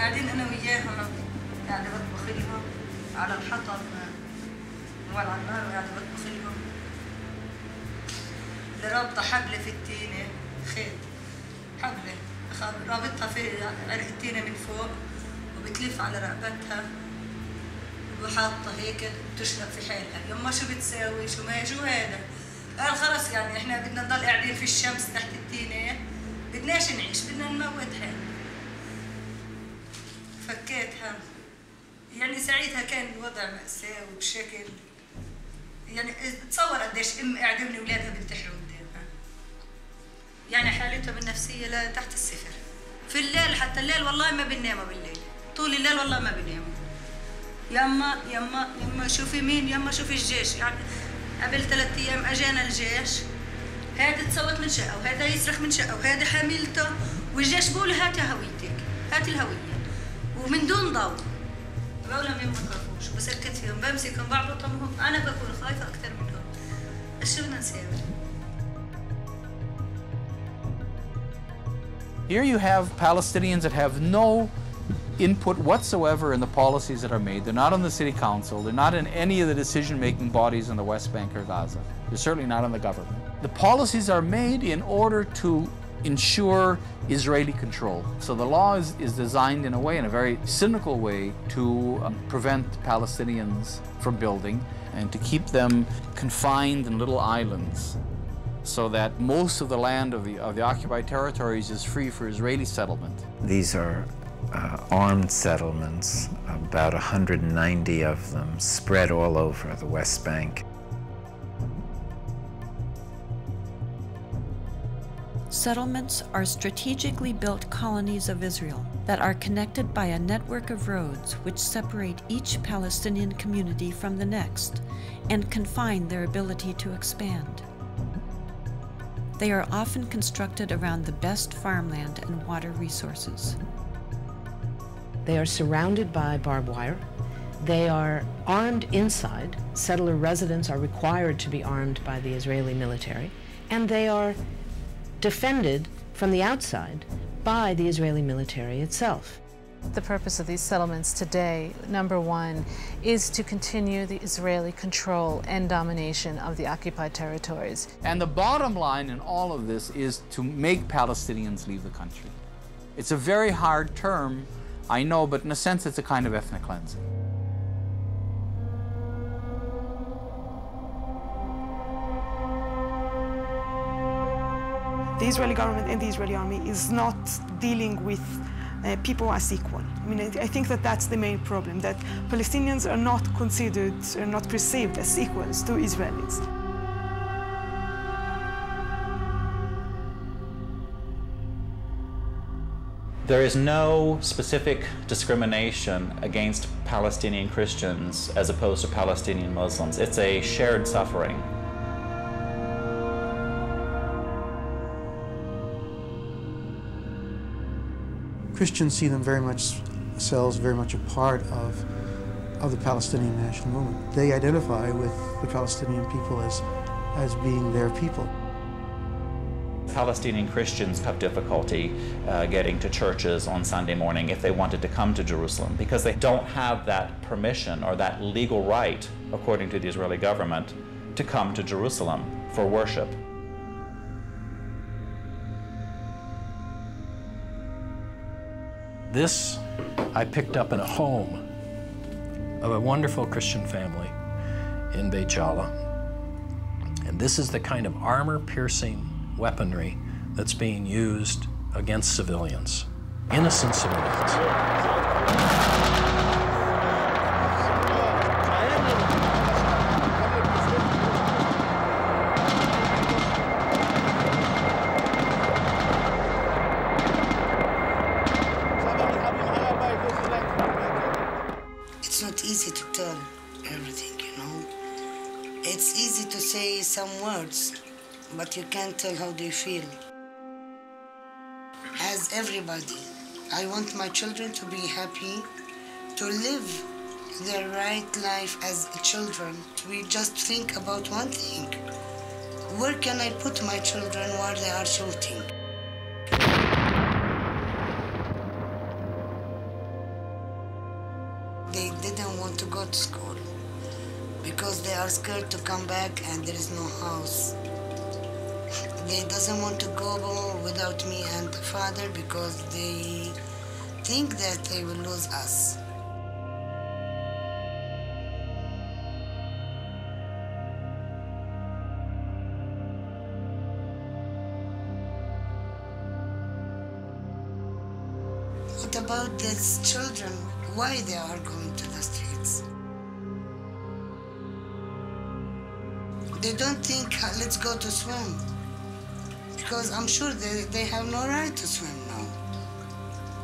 قاعدين أنا وياها قاعدة بطبخ لهم على الحطب وعلى النار وقاعدة بطبخ لهم. اللي رابطة حبلة في التينة خيط حبلة رابطها في عرق التينة من فوق وبتلف على رقبتها وحاطة هيك بتشرب في حالها. يما شو بتساوي شو هذا؟ قال خلص يعني احنا بدنا نضل قاعدين في الشمس تحت التينة بدناش نعيش بدنا نموت حالنا. فكيتها يعني ساعتها كان الوضع مأساوي بشكل يعني تصور قديش ام قاعده من اولادها بنتحروا قدامها. يعني حالتها النفسيه لا تحت الصفر. في الليل حتى الليل والله ما بنناموا بالليل. طول الليل والله ما بنناموا. يما شوفي مين يما شوفي الجيش. يعني قبل 3 ايام اجانا الجيش هذا تصوت من شقه وهذا يصرخ من شقه وهذا حاملته والجيش بقول هاتي هويتك هاتي الهويه ومن دون ضوء. بقول لهم ما تخافوش بسكت فيهم بمسكهم بعبطهم انا بكون خايفه اكثر منهم. ايش بدنا نسوي؟ Here you have Palestinians that have no input whatsoever in the policies that are made. They're not on the city council. They're not in any of the decision-making bodies in the West Bank or Gaza. They're certainly not in the government. The policies are made in order to ensure Israeli control. So the law is designed in a way, in a very cynical way, to prevent Palestinians from building and to keep them confined in little islands so that most of the land of the occupied territories is free for Israeli settlement. These are armed settlements, about 190 of them spread all over the West Bank. Settlements are strategically built colonies of Israel that are connected by a network of roads which separate each Palestinian community from the next and confine their ability to expand. They are often constructed around the best farmland and water resources. They are surrounded by barbed wire. They are armed inside. Settler residents are required to be armed by the Israeli military, and they are defended from the outside by the Israeli military itself. The purpose of these settlements today, number one, is to continue the Israeli control and domination of the occupied territories. And the bottom line in all of this is to make Palestinians leave the country. It's a very hard term, I know, but in a sense it's a kind of ethnic cleansing. The Israeli government and the Israeli army is not dealing with people as equal. I mean, I think that that's the main problem, that Palestinians are not considered, are not perceived as equals to Israelis. There is no specific discrimination against Palestinian Christians as opposed to Palestinian Muslims. It's a shared suffering. Christians see themselves very much a part of the Palestinian national movement. They identify with the Palestinian people as being their people. Palestinian Christians have difficulty getting to churches on Sunday morning if they wanted to come to Jerusalem because they don't have that permission or that legal right, according to the Israeli government, to come to Jerusalem for worship. This I picked up in a home of a wonderful Christian family in Beit Jala. And this is the kind of armor-piercing weaponry that's being used against civilians, innocent civilians. It's not easy to tell everything, you know. It's easy to say some words, but you can't tell how they feel. As everybody, I want my children to be happy, to live their right life as children. We just think about one thing. Where can I put my children while they are shooting? They didn't want to go to school because they are scared to come back and there is no house. They doesn't want to go without me and the father because they think that they will lose us. What about these children? Why they are going to the streets? They don't think, let's go to swim. Because I'm sure they have no right to swim now.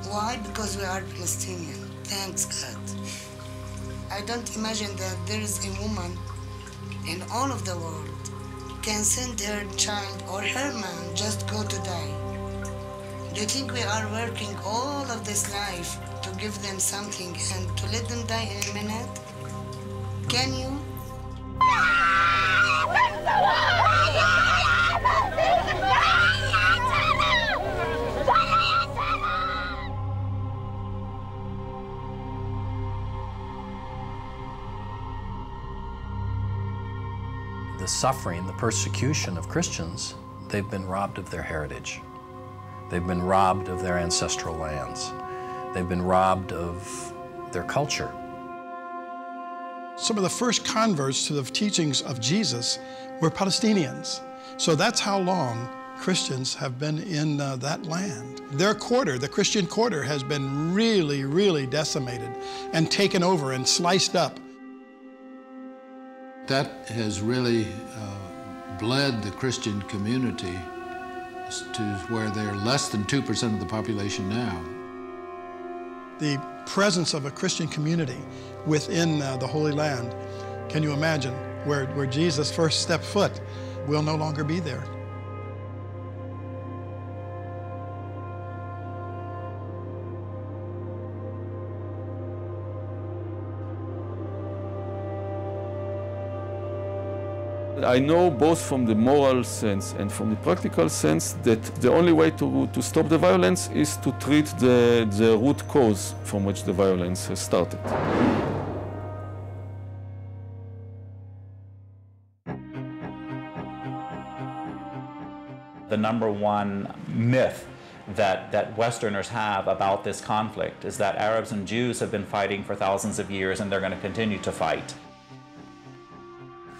Why? Because we are Palestinian. Thanks God. I don't imagine that there is a woman in all of the world can send her child or her man just go to die. Do you think we are working all of this life to give them something and to let them die in a minute? Can you? The suffering, the persecution of Christians, they've been robbed of their heritage. They've been robbed of their ancestral lands. They've been robbed of their culture. Some of the first converts to the teachings of Jesus were Palestinians. So that's how long Christians have been in that land. Their quarter, the Christian quarter, has been really, really decimated and taken over and sliced up. That has really bled the Christian community to where they're less than 2% of the population now. The presence of a Christian community within the Holy Land, can you imagine, where Jesus first stepped foot, will no longer be there. I know both from the moral sense and from the practical sense that the only way to stop the violence is to treat the root cause from which the violence has started. The number one myth that Westerners have about this conflict is that Arabs and Jews have been fighting for thousands of years and they're going to continue to fight.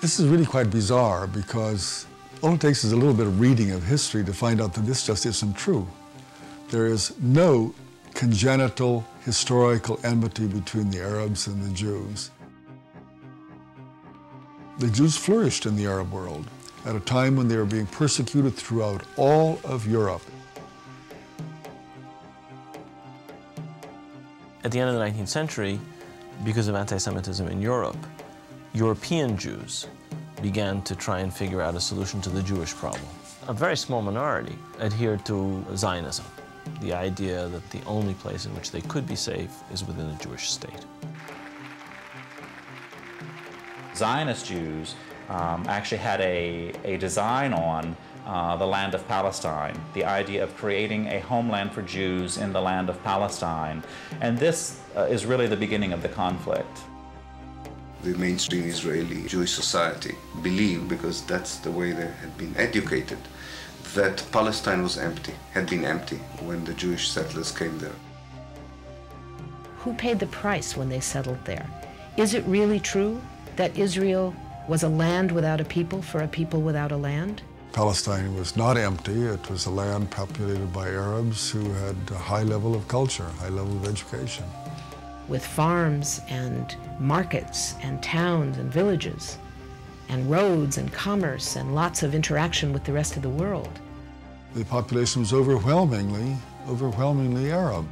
This is really quite bizarre because all it takes is a little bit of reading of history to find out that this just isn't true. There is no congenital historical enmity between the Arabs and the Jews. The Jews flourished in the Arab world at a time when they were being persecuted throughout all of Europe. At the end of the 19th century, because of anti-Semitism in Europe, European Jews began to try and figure out a solution to the Jewish problem. A very small minority adhered to Zionism, the idea that the only place in which they could be safe is within a Jewish state. Zionist Jews actually had a design on the land of Palestine, the idea of creating a homeland for Jews in the land of Palestine. And this is really the beginning of the conflict. The mainstream Israeli Jewish society believed, because that's the way they had been educated, that Palestine was empty, had been empty when the Jewish settlers came there. Who paid the price when they settled there? Is it really true that Israel was a land without a people for a people without a land? Palestine was not empty. It was a land populated by Arabs who had a high level of culture, high level of education. With farms and markets and towns and villages and roads and commerce and lots of interaction with the rest of the world. The population was overwhelmingly Arab.